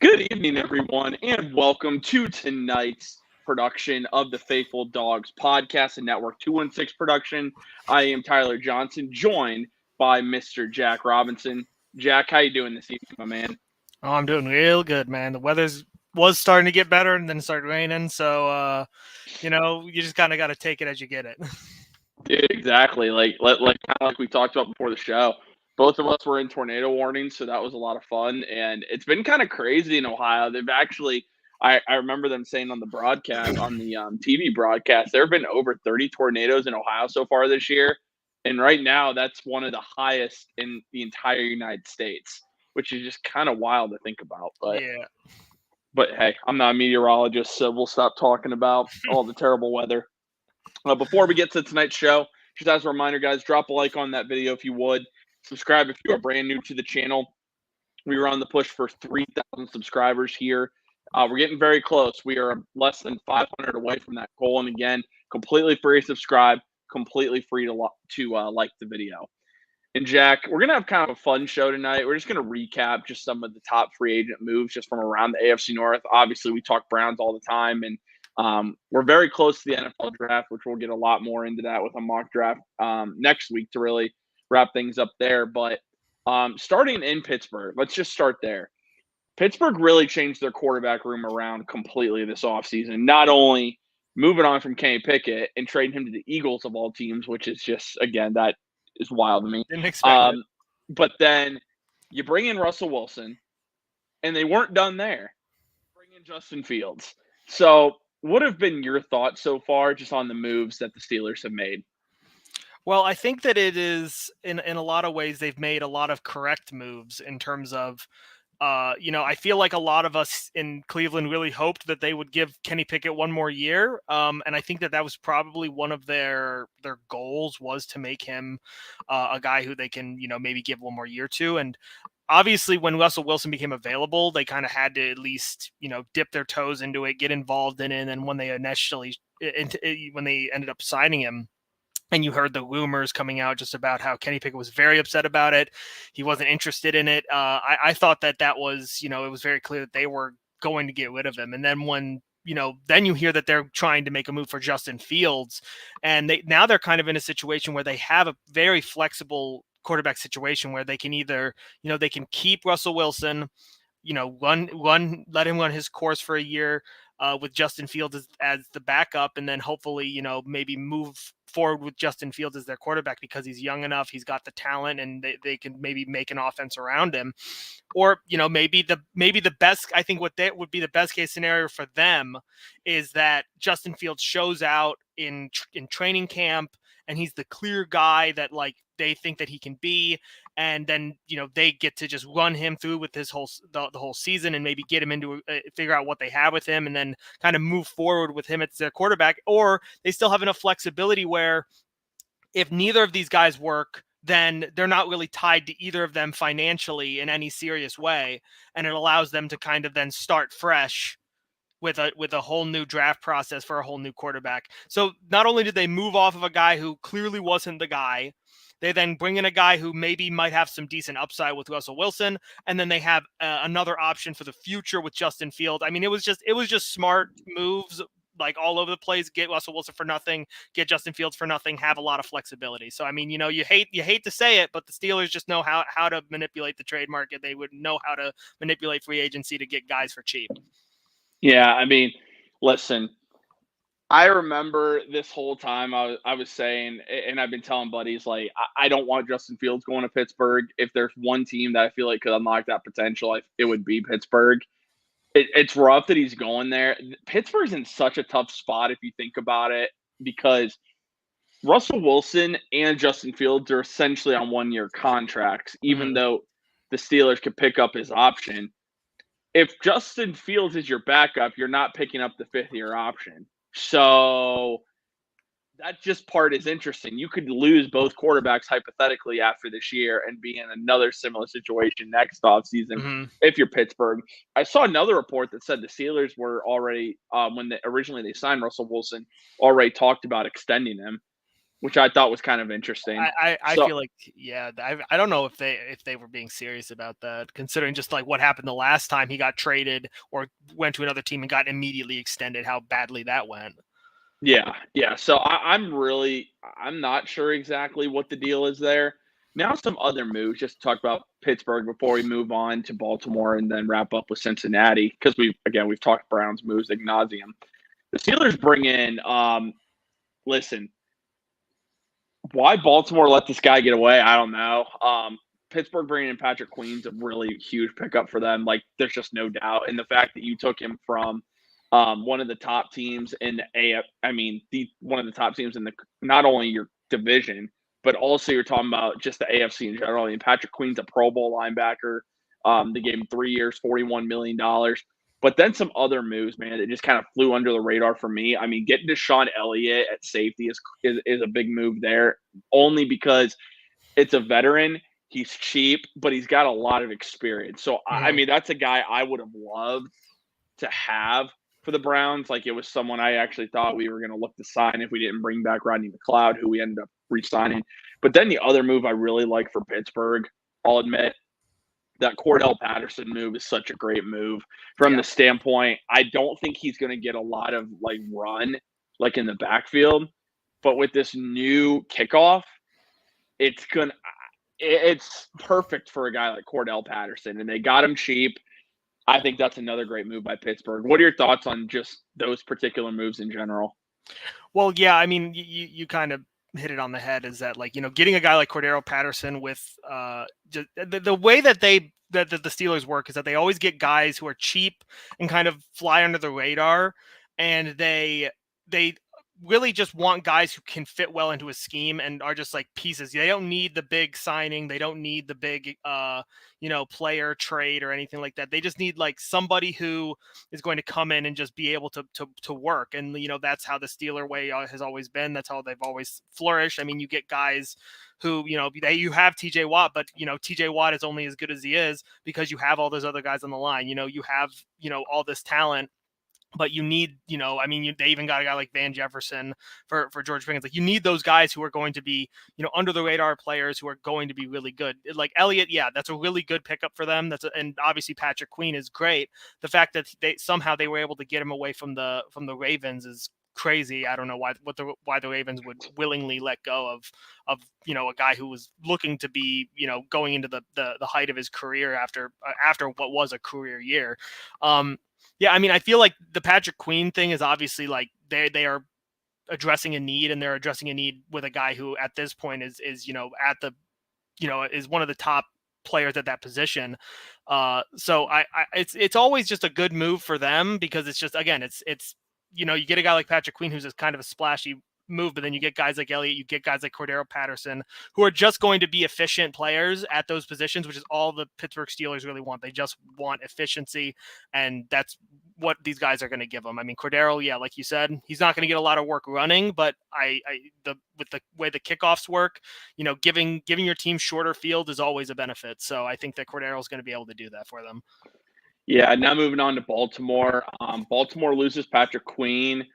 Good evening, everyone, and welcome to tonight's production of the Faithful Dogs podcast and Network 216 production. I am Tyler Johnson, joined by Mr. Jack Robinson. Jack, how you doing this evening, my man? Oh, I'm doing real good, man. The was starting to get better, and then it started raining. So, you just kind of got to take it as you get it. Exactly. Like we talked about before the show. Both of us were in tornado warnings, so that was a lot of fun. And it's been kind of crazy in Ohio. They've actually, I remember them saying on the broadcast, on the TV broadcast, there have been over 30 tornadoes in Ohio so far this year. And right now, that's one of the highest in the entire United States, which is just kind of wild to think about. Yeah. But hey, I'm not a meteorologist, so we'll stop talking about all the terrible weather. Before we get to tonight's show, just as a reminder, guys, drop a like on that video if you would. Subscribe if you are brand new to the channel. We are on the push for 3,000 subscribers here. We're getting very close. We are less than 500 away from that goal. And again, completely free to subscribe, completely free to like the video. And Jack, we're going to have kind of a fun show tonight. We're just going to recap just some of the top free agent moves just from around the AFC North. Obviously, we talk Browns all the time, and we're very close to the NFL draft, which we'll get a lot more into that with a mock draft next week to really wrap things up there. But starting in Pittsburgh, let's just start there. Pittsburgh really changed their quarterback room around completely this offseason. Not only moving on from Kenny Pickett and trading him to the Eagles of all teams, which is just, again, that is wild to me. Didn't expect it. But then you bring in Russell Wilson, and they weren't done there. Bring in Justin Fields. So what have been your thoughts so far just on the moves that the Steelers have made? Well, I think that it is, in a lot of ways, they've made a lot of correct moves in terms of, I feel like a lot of us in Cleveland really hoped that they would give Kenny Pickett one more year. And I think that was probably one of their goals, was to make him a guy who they can, maybe give one more year to. And obviously when Russell Wilson became available, they kind of had to at least, dip their toes into it, get involved in it. And then when they ended up signing him, and you heard the rumors coming out just about how Kenny Pickett was very upset about it. He wasn't interested in it. I thought that was, it was very clear that they were going to get rid of him. And then when, then you hear that they're trying to make a move for Justin Fields, and now they're kind of in a situation where they have a very flexible quarterback situation where they can either, they can keep Russell Wilson, let him run his course for a year with Justin Fields as the backup, and then hopefully, maybe move forward with Justin Fields as their quarterback because he's young enough, he's got the talent, and they can maybe make an offense around him. Or, maybe the best, I think what that would be the best case scenario for them is that Justin Fields shows out in training camp, and he's the clear guy that they think that he can be, and then they get to just run him through with his the whole season, and maybe get him into figure out what they have with him, and then kind of move forward with him as their quarterback. Or they still have enough flexibility where if neither of these guys work, then they're not really tied to either of them financially in any serious way, and it allows them to kind of then start fresh with a whole new draft process for a whole new quarterback. So not only did they move off of a guy who clearly wasn't the guy, they then bring in a guy who maybe might have some decent upside with Russell Wilson, and then they have another option for the future with Justin Fields. I mean, it was just smart moves, like all over the place. Get Russell Wilson for nothing, get Justin Fields for nothing, have a lot of flexibility. So I mean, you hate to say it, but the Steelers just know how to manipulate the trade market. They would know how to manipulate free agency to get guys for cheap. Yeah, I mean, listen, I remember this whole time I was saying, and I've been telling buddies, like, I don't want Justin Fields going to Pittsburgh. If there's one team that I feel like could unlock that potential, it would be Pittsburgh. It's rough that he's going there. Pittsburgh's in such a tough spot if you think about it, because Russell Wilson and Justin Fields are essentially on one-year contracts, even though the Steelers could pick up his option. If Justin Fields is your backup, you're not picking up the fifth-year option. So that just part is interesting. You could lose both quarterbacks hypothetically after this year and be in another similar situation next offseason if you're Pittsburgh. I saw another report that said the Steelers were already, when originally they signed Russell Wilson, already talked about extending him. which I thought was kind of interesting. I So feel like, yeah, I don't know if they were being serious about that, considering just like what happened the last time he got traded or went to another team and got immediately extended, how badly that went. yeah, yeah. So I'm not sure exactly what the deal is there. Now some other moves, just to talk about Pittsburgh before we move on to Baltimore and then wrap up with Cincinnati, because we've talked Browns moves ad nauseum. The Steelers bring in listen, why Baltimore let this guy get away, I don't know. Pittsburgh bringing in Patrick Queen's a really huge pickup for them. Like, there's just no doubt. And the fact that you took him from one of the top teams in the AF, one of the top teams in the not only your division, but also you're talking about just the AFC in general. I mean, Patrick Queen's a Pro Bowl linebacker. They gave him 3 years, $41 million. But then some other moves, man, that just kind of flew under the radar for me. I mean, getting Deshaun Elliott at safety is a big move there, only because it's a veteran. He's cheap, but he's got a lot of experience. So, I mean, that's a guy I would have loved to have for the Browns. Like, it was someone I actually thought we were going to look to sign if we didn't bring back Rodney McLeod, who we ended up re-signing. But then the other move I really like for Pittsburgh, I'll admit, that Cordell Patterson move is such a great move from the standpoint. I don't think he's going to get a lot of like run like in the backfield, but with this new kickoff, it's perfect for a guy like Cordell Patterson, and they got him cheap. I think that's another great move by Pittsburgh. What are your thoughts on just those particular moves in general? Well, yeah, I mean, you kind of hit it on the head, is that, like, getting a guy like Cordero Patterson with just the way that the Steelers work is that they always get guys who are cheap and kind of fly under the radar, and they really just want guys who can fit well into a scheme and are just like pieces. They don't need the big signing. They don't need the big, player trade or anything like that. They just need like somebody who is going to come in and just be able to work. And, that's how the Steeler way has always been. That's how they've always flourished. I mean, you get guys who, you have TJ Watt, but, TJ Watt is only as good as he is because you have all those other guys on the line. You have, all this talent. But you need, they even got a guy like Van Jefferson for George Pickens. Like, you need those guys who are going to be, under the radar players who are going to be really good. Like Elliott, yeah, that's a really good pickup for them. And obviously Patrick Queen is great. The fact that they were able to get him away from the Ravens is crazy. I don't know why the Ravens would willingly let go of a guy who was looking to be, going into the height of his career after what was a career year. Yeah, I mean, I feel like the Patrick Queen thing is obviously like they are addressing a need, and they're addressing a need with a guy who at this point is at the is one of the top players at that position. So it's always just a good move for them, because it's just, again, it's you get a guy like Patrick Queen who's just kind of a splashy move, but then you get guys like Elliott, you get guys like Cordero Patterson, who are just going to be efficient players at those positions, which is all the Pittsburgh Steelers really want. They just want efficiency, and that's what these guys are going to give them. I mean, Cordero, yeah, like you said, he's not going to get a lot of work running, but with the way the kickoffs work, giving your team shorter field is always a benefit. So I think that Cordero is going to be able to do that for them. Yeah, now moving on to Baltimore. Baltimore loses Patrick Queen.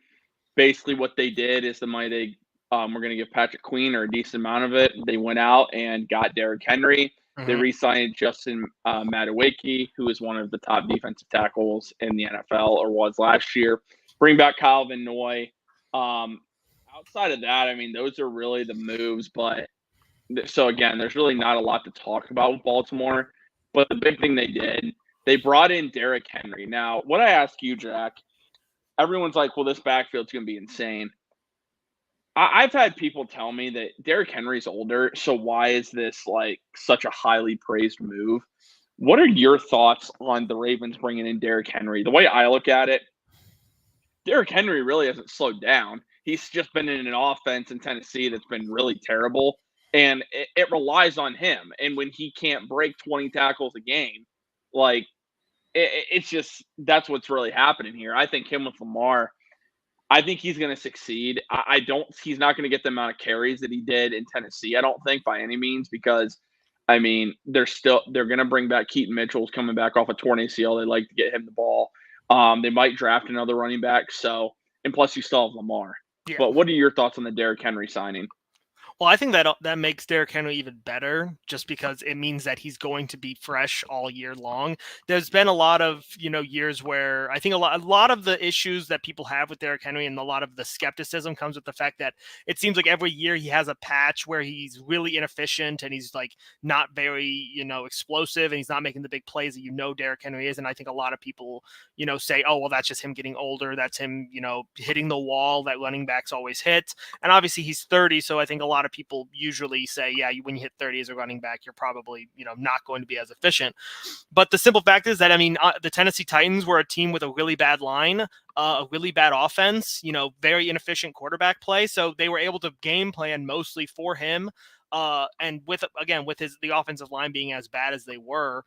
Basically what they did is the money they were going to give Patrick Queen, or a decent amount of it, they went out and got Derrick Henry. Mm-hmm. They re-signed Justin Madueke, who is one of the top defensive tackles in the NFL, or was last year. Bring back Kyle Van Noy. Outside of that, I mean, those are really the moves. But so, again, there's really not a lot to talk about with Baltimore. But the big thing they did, they brought in Derrick Henry. Now, what I ask you, Jack, everyone's like, well, this backfield's going to be insane. I've had people tell me that Derrick Henry's older, so why is this like such a highly praised move? What are your thoughts on the Ravens bringing in Derrick Henry? The way I look at it, Derrick Henry really hasn't slowed down. He's just been in an offense in Tennessee that's been really terrible, and it relies on him. And when he can't break 20 tackles a game, like, it's just, that's what's really happening here. I think him with Lamar, I think he's going to succeed. He's not going to get the amount of carries that he did in Tennessee, I don't think, by any means, because, I mean, they're going to bring back Keaton Mitchell's coming back off a torn ACL. They like to get him the ball. They might draft another running back. So, and plus you still have Lamar. Yeah. But what are your thoughts on the Derrick Henry signing? Well, I think that makes Derrick Henry even better, just because it means that he's going to be fresh all year long. There's been a lot of years where I think a lot of the issues that people have with Derrick Henry and a lot of the skepticism comes with the fact that it seems like every year he has a patch where he's really inefficient and he's like not very explosive and he's not making the big plays that Derrick Henry is. And I think a lot of people say, oh well, that's just him getting older. That's him hitting the wall that running backs always hit. And obviously he's 30, so I think a lot of people usually say, yeah, when you hit 30 as a running back, you're probably, not going to be as efficient. But the simple fact is that, the Tennessee Titans were a team with a really bad line, a really bad offense, very inefficient quarterback play. So they were able to game plan mostly for him. And with the offensive line being as bad as they were,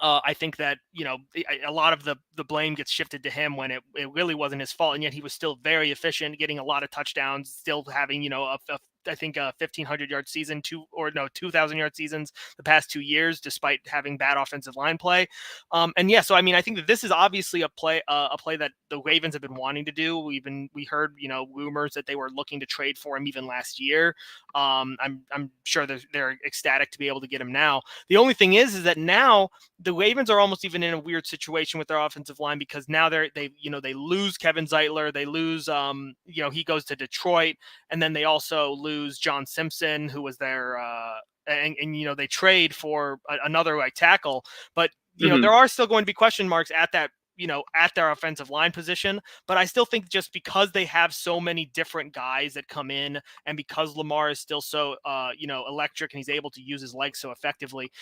I think that, a lot of the blame gets shifted to him when it really wasn't his fault. And yet he was still very efficient, getting a lot of touchdowns, still having, I think a 1,500-yard season, 2,000-yard seasons the past 2 years, despite having bad offensive line play. So I think that this is obviously a play that the Ravens have been wanting to do. We heard rumors that they were looking to trade for him even last year. I'm sure they're ecstatic to be able to get him now. The only thing is that now the Ravens are almost even in a weird situation with their offensive line, because now they lose Kevin Zeitler, they lose he goes to Detroit, and then they also lose John Simpson, who was their and they trade for another right tackle, but there are still going to be question marks at that at their offensive line position. But I still think just because they have so many different guys that come in, and because Lamar is still so electric and he's able to use his legs so effectively,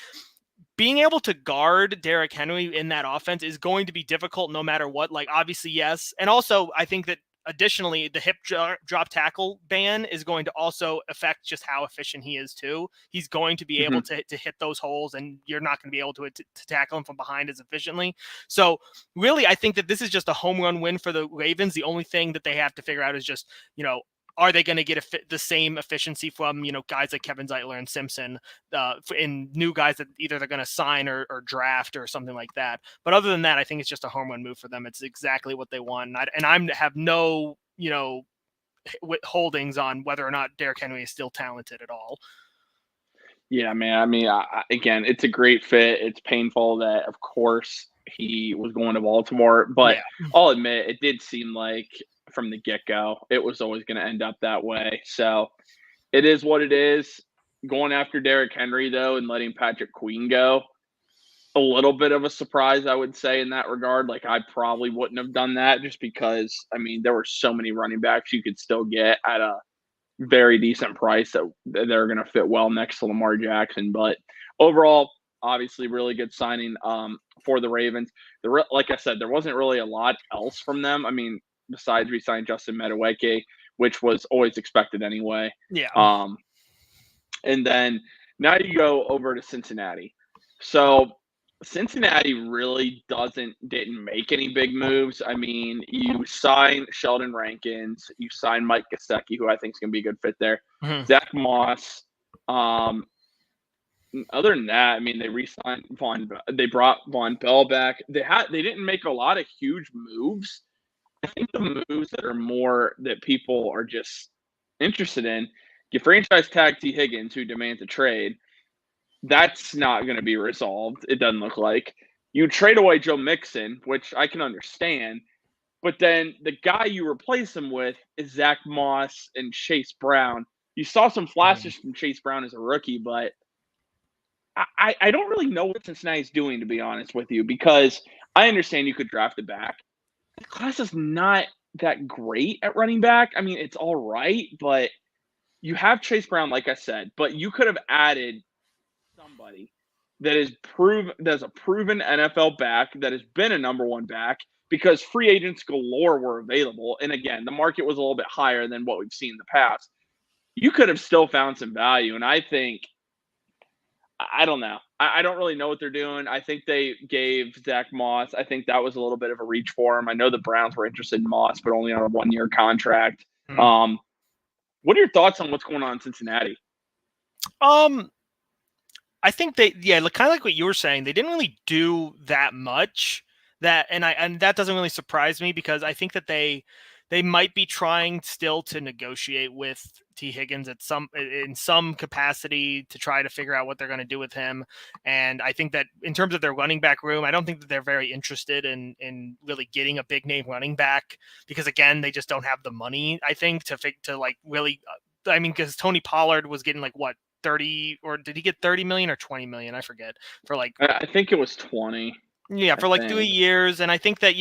being able to guard Derrick Henry in that offense is going to be difficult no matter what. Like, obviously, yes. And also, I think that additionally, the hip drop tackle ban is going to also affect just how efficient he is too. He's going to be able to hit those holes, and you're not going to be able to tackle him from behind as efficiently. So really, I think that this is just a home run win for the Ravens. The only thing that they have to figure out is just, are they going to get the same efficiency from, guys like Kevin Zeitler and Simpson, in new guys that either they're going to sign or draft or something like that. But other than that, I think it's just a home run move for them. It's exactly what they want. And I have no, holdings on whether or not Derrick Henry is still talented at all. Yeah, man. Again, it's a great fit. It's painful that, of course, he was going to Baltimore, but Yeah. I'll admit it did seem like from the get-go it was always going to end up that way. So it is what it is. Going after Derrick Henry, though, and letting Patrick Queen go, a little bit of a surprise, I would say, in that regard. Like, I probably wouldn't have done that, just because, there were so many running backs you could still get at a very decent price that they're going to fit well next to Lamar Jackson. But overall, obviously, really good signing for the Ravens. Like I said, there wasn't really a lot else from them. Besides re-signing Justin Madueke, which was always expected anyway. Yeah. And then now you go over to Cincinnati. So Cincinnati really didn't make any big moves. You sign Sheldon Rankins, you sign Mike Gesicki, who I think is going to be a good fit there. Mm-hmm. Zach Moss. Other than that, they re-signed they brought Von Bell back. They didn't make a lot of huge moves. I think the moves that are more that people are just interested in, you franchise tag T. Higgins, who demands a trade. That's not going to be resolved, it doesn't look like. You trade away Joe Mixon, which I can understand, but then the guy you replace him with is Zach Moss and Chase Brown. You saw some flashes from Chase Brown as a rookie, but I don't really know what Cincinnati's doing, to be honest with you, because I understand you could draft it back. The class is not that great at running back. It's all right, but you have Chase Brown, like I said, but you could have added somebody that is that's a proven NFL back, that has been a number one back, because free agents galore were available. And again, the market was a little bit higher than what we've seen in the past. You could have still found some value. And I think, I don't know. I don't really know what they're doing. I think they gave Zach Moss. I think that was a little bit of a reach for him. I know the Browns were interested in Moss, but only on a 1-year contract. Mm. What are your thoughts on what's going on in Cincinnati? I think kind of like what you were saying, they didn't really do that much. And that doesn't really surprise me, because I think that they they might be trying still to negotiate with T. Higgins in some capacity to try to figure out what they're going to do with him. And I think that in terms of their running back room, I don't think that they're very interested in really getting a big name running back because again, they just don't have the money, I think, to like really. I mean, because Tony Pollard was getting like what 30, or did he get 30 million or 20 million? I forget, for like, I think it was 20. yeah, for like 3 years. And I think that,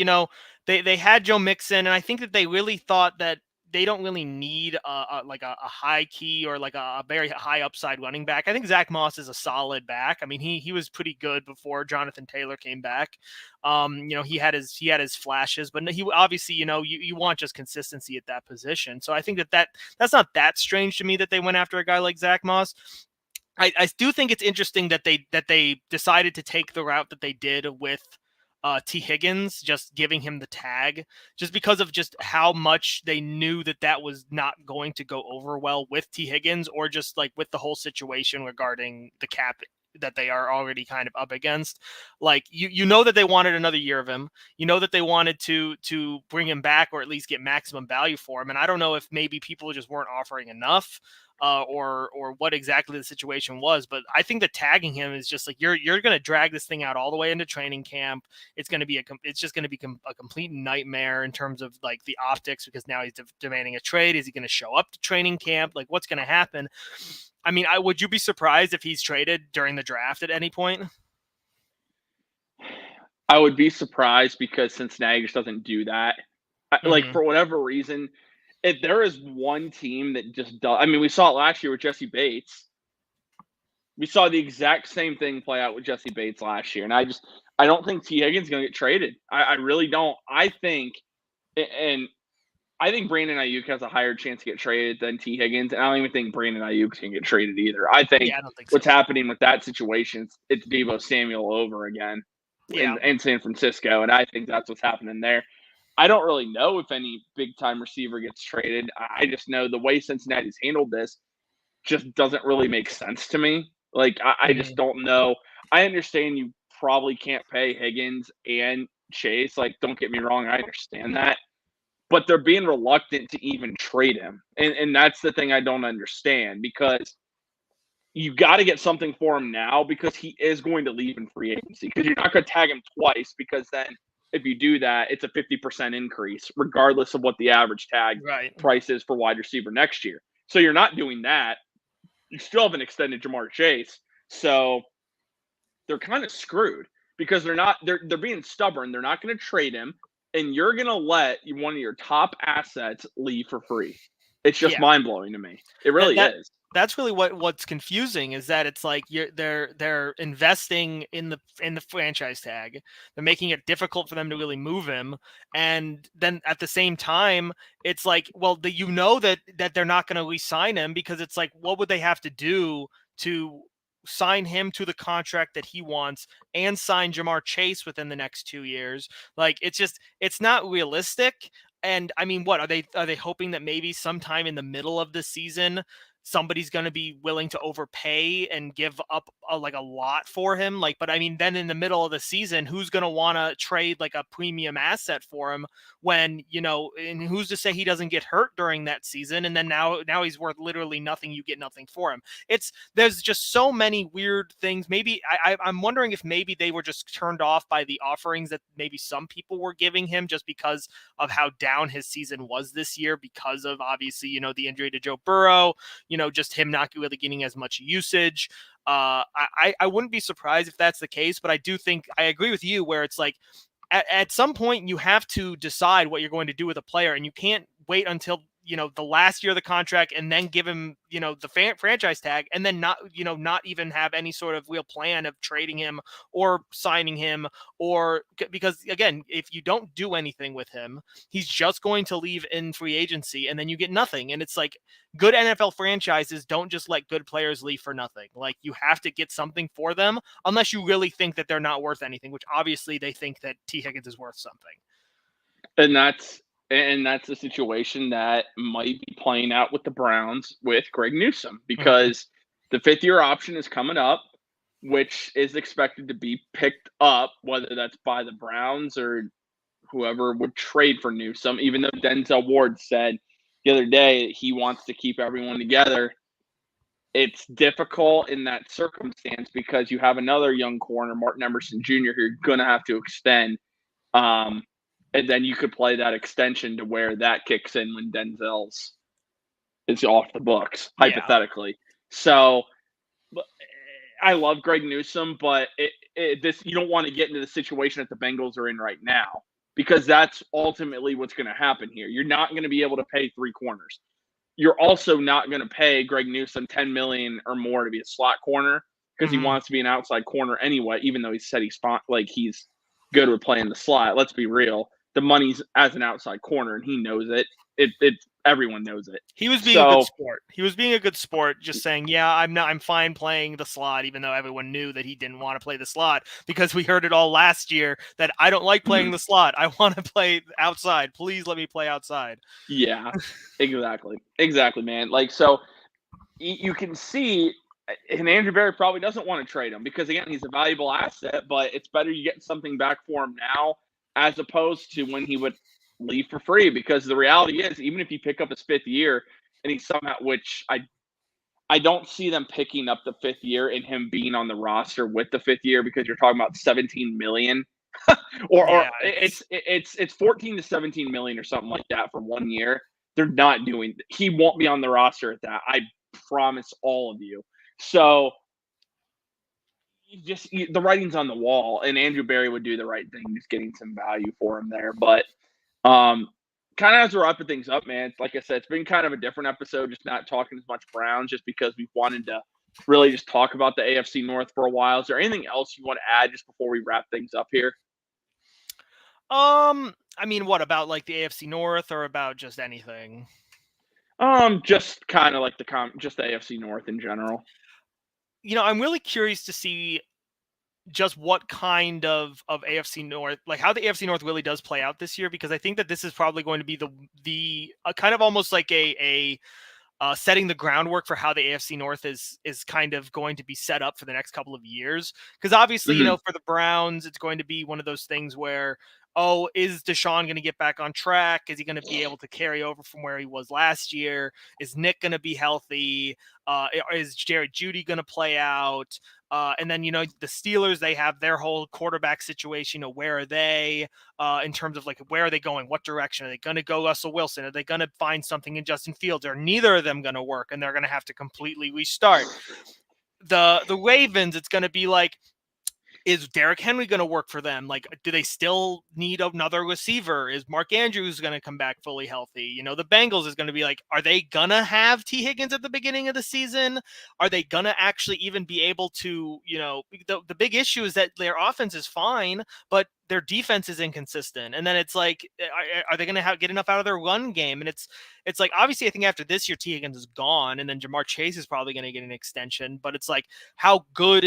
they had Joe Mixon, and I think that they really thought that they don't really need like a high key or like a very high upside running back. I think Zach Moss is a solid back. I mean, he was pretty good before Jonathan Taylor came back. He had his flashes, but he obviously, you want just consistency at that position. So I think that's not that strange to me that they went after a guy like Zach Moss. I do think it's interesting that they decided to take the route that they did with T. Higgins, just giving him the tag, just because of just how much they knew that was not going to go over well with T. Higgins, or just like with the whole situation regarding the cap that they are already kind of up against. Like you know that they wanted another year of him. You know that they wanted to bring him back, or at least get maximum value for him. And I don't know if maybe people just weren't offering enough. Or what exactly the situation was, but I think that tagging him is just like you're going to drag this thing out all the way into training camp. It's going to be it's just going to be a complete nightmare in terms of like the optics, because now he's demanding a trade. Is he going to show up to training camp? Like, what's going to happen? I mean, would you be surprised if he's traded during the draft at any point? I would be surprised, because Cincinnati just doesn't do that. Like, for whatever reason, if there is one team that just does, I mean, we saw it last year with Jesse Bates. We saw the exact same thing play out with Jesse Bates last year. And I don't think T. Higgins is going to get traded. I really don't. I think Brandon Ayuk has a higher chance to get traded than T. Higgins. And I don't even think Brandon Ayuk can get traded either. I think what's happening with that situation, it's Deebo Samuel over again in San Francisco. And I think that's what's happening there. I don't really know if any big-time receiver gets traded. I just know the way Cincinnati's handled this just doesn't really make sense to me. Like, I just don't know. I understand you probably can't pay Higgins and Chase. Like, don't get me wrong, I understand that. But they're being reluctant to even trade him. And that's the thing I don't understand, because you got to get something for him now, because he is going to leave in free agency. Because you're not going to tag him twice, because then if you do that, it's a 50% increase, regardless of what the average tag price is for wide receiver next year. So you're not doing that. You still haven't extended Jamar Chase. So they're kind of screwed, because they're being stubborn. They're not going to trade him, and you're going to let one of your top assets leave for free. It's just mind-blowing to me. It really is. That's really what's confusing, is that it's like they're investing in the franchise tag. They're making it difficult for them to really move him, and then at the same time, it's like, well, that they're not going to re-sign him, because it's like, what would they have to do to sign him to the contract that he wants and sign Jamar Chase within the next 2 years? Like, it's not realistic. And I mean, what are they hoping that maybe sometime in the middle of the season somebody's going to be willing to overpay and give up a lot for him? Like, but I mean, then in the middle of the season, who's going to want to trade like a premium asset for him when, and who's to say he doesn't get hurt during that season? And then now he's worth literally nothing. You get nothing for him. There's just so many weird things. Maybe I'm wondering if maybe they were just turned off by the offerings that maybe some people were giving him, just because of how down his season was this year, because of obviously, the injury to Joe Burrow, just him not really getting as much usage. I wouldn't be surprised if that's the case, but I do think I agree with you where it's like at some point you have to decide what you're going to do with a player, and you can't wait until the last year of the contract and then give him the franchise tag, and then not even have any sort of real plan of trading him or signing him, or because again, if you don't do anything with him, he's just going to leave in free agency, and then you get nothing. And it's like, good NFL franchises don't just let good players leave for nothing. Like, you have to get something for them, unless you really think that they're not worth anything, which obviously they think that T. Higgins is worth something. And that's the situation that might be playing out with the Browns with Greg Newsome, because the 5th-year option is coming up, which is expected to be picked up, whether that's by the Browns or whoever would trade for Newsome, even though Denzel Ward said the other day he wants to keep everyone together. It's difficult in that circumstance because you have another young corner, Martin Emerson Jr., who you're going to have to extend. And then you could play that extension to where that kicks in when Denzel's is off the books, hypothetically. So I love Greg Newsome, but this you don't want to get into the situation that the Bengals are in right now because that's ultimately what's going to happen here. You're not going to be able to pay 3 corners. You're also not going to pay Greg Newsome $10 million or more to be a slot corner because he wants to be an outside corner anyway. Even though he said he's good with playing the slot. Let's be real. The money's as an outside corner, and he knows it. Everyone knows it. He was being a good sport. He was being a good sport, just saying, "Yeah, I'm fine playing the slot," even though everyone knew that he didn't want to play the slot because we heard it all last year that I don't like playing the slot. I want to play outside. Please let me play outside. Yeah, exactly, man. Like so, you can see, and Andrew Berry probably doesn't want to trade him because again, he's a valuable asset. But it's better you get something back for him now as opposed to when he would leave for free, because the reality is, even if you pick up his 5th year and he somehow, which I don't see them picking up the 5th year and him being on the roster with the 5th year because you're talking about 17 million or it's 14 to 17 million or something like that for 1 year. They're not doing, he won't be on the roster at that. I promise all of you. So the writing's on the wall, and Andrew Berry would do the right thing, just getting some value for him there. But kind of as we're wrapping things up, man, like I said, it's been kind of a different episode, just not talking as much Browns, just because we've wanted to really just talk about the AFC North for a while. Is there anything else you want to add just before we wrap things up here? I mean, what about like the AFC North or about just anything? Just kind of like just the AFC North in general. I'm really curious to see just what kind of AFC North, like how the AFC North really does play out this year, because I think that this is probably going to be the kind of almost like a setting the groundwork for how the AFC North is kind of going to be set up for the next couple of years. Because obviously, for the Browns, it's going to be one of those things where, is Deshaun going to get back on track? Is he going to be able to carry over from where he was last year? Is Nick going to be healthy? Is Jared Jeudy going to play out? And then, the Steelers, they have their whole quarterback situation. Where are they in terms of like, where are they going? What direction? Are they going to go Russell Wilson? Are they going to find something in Justin Fields? Or neither of them going to work and they're going to have to completely restart? The Ravens, it's going to be like, is Derrick Henry going to work for them? Like, do they still need another receiver? Is Mark Andrews going to come back fully healthy? The Bengals is going to be like, are they going to have T. Higgins at the beginning of the season? Are they going to actually even be able to, the big issue is that their offense is fine, but their defense is inconsistent. And then it's like, are they going to get enough out of their run game? And it's like, obviously I think after this year, T. Higgins is gone and then Jamar Chase is probably going to get an extension, but it's like, how good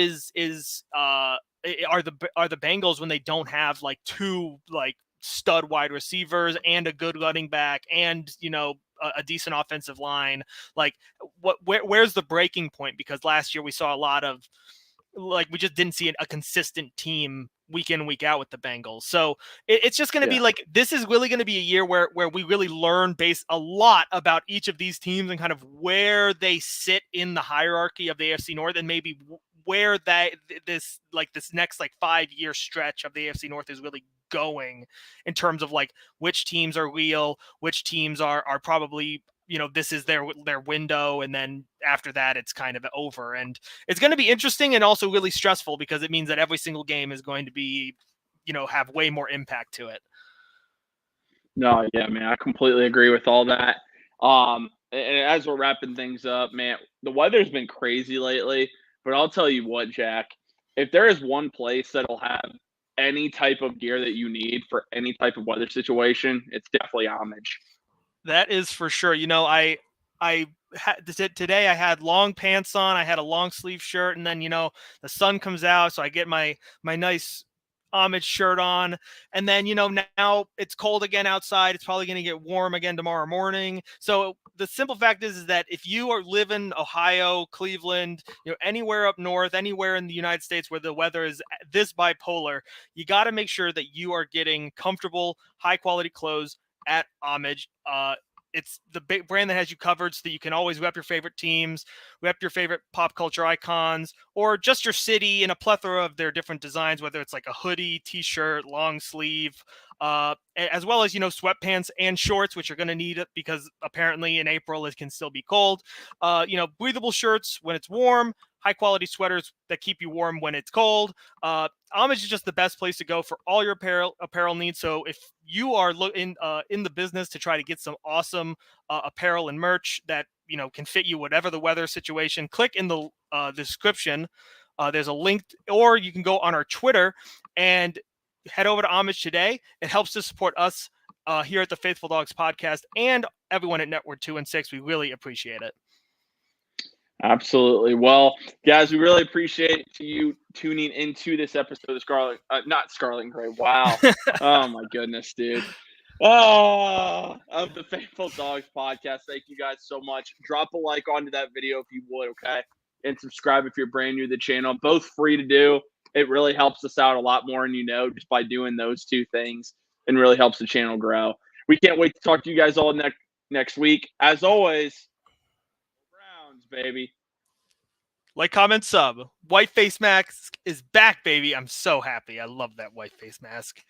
are the Bengals when they don't have like 2 like stud wide receivers and a good running back and a decent offensive line? Like, where's the breaking point? Because last year we saw a lot of, like, we just didn't see a consistent team week in, week out with the Bengals. So it's just going to be like, this is really going to be a year where we really learn a lot about each of these teams and kind of where they sit in the hierarchy of the AFC North, and maybe where this next like 5-year stretch of the AFC North is really going in terms of like which teams are real, which teams are probably, this is their window, and then after that it's kind of over. And it's going to be interesting and also really stressful because it means that every single game is going to be, have way more impact to it. No, yeah, man, I completely agree with all that. And as we're wrapping things up, man, the weather's been crazy lately. But I'll tell you what, Jack, if there is one place that'll have any type of gear that you need for any type of weather situation, it's definitely Homage. That is for sure. Today I had long pants on, I had a long sleeve shirt, and then, the sun comes out. So I get my nice homage shirt on. And then, now it's cold again outside. It's probably going to get warm again tomorrow morning. So the simple fact is that if you live in Ohio, Cleveland, anywhere up north, anywhere in the United States where the weather is this bipolar, you got to make sure that you are getting comfortable, high quality clothes at Homage. It's the big brand that has you covered so that you can always rep your favorite teams, rep your favorite pop culture icons, or just your city in a plethora of their different designs, whether it's like a hoodie, t-shirt, long sleeve, as well as, sweatpants and shorts, which you're going to need it because apparently in April it can still be cold. Breathable shirts when it's warm, high quality sweaters that keep you warm when it's cold. Homage is just the best place to go for all your apparel needs. So if you are in the business to try to get some awesome apparel and merch that can fit you whatever the weather situation, click in the description. There's a link, or you can go on our Twitter and head over to Homage today. It helps to support us here at the Faithful Dogs podcast and everyone at Network 2 and 6. We really appreciate it. Absolutely. Well, guys, we really appreciate you tuning into this episode of not Scarlet and Gray. Wow. Oh my goodness, dude. Of the Faithful Dogs podcast. Thank you guys so much. Drop a like onto that video if you would, okay? And subscribe if you're brand new to the channel. Both free to do. It really helps us out a lot more, and just by doing those two things, and really helps the channel grow. We can't wait to talk to you guys all next week. As always, Browns, baby. Like, comment, sub. White face mask is back, baby. I'm so happy. I love that white face mask.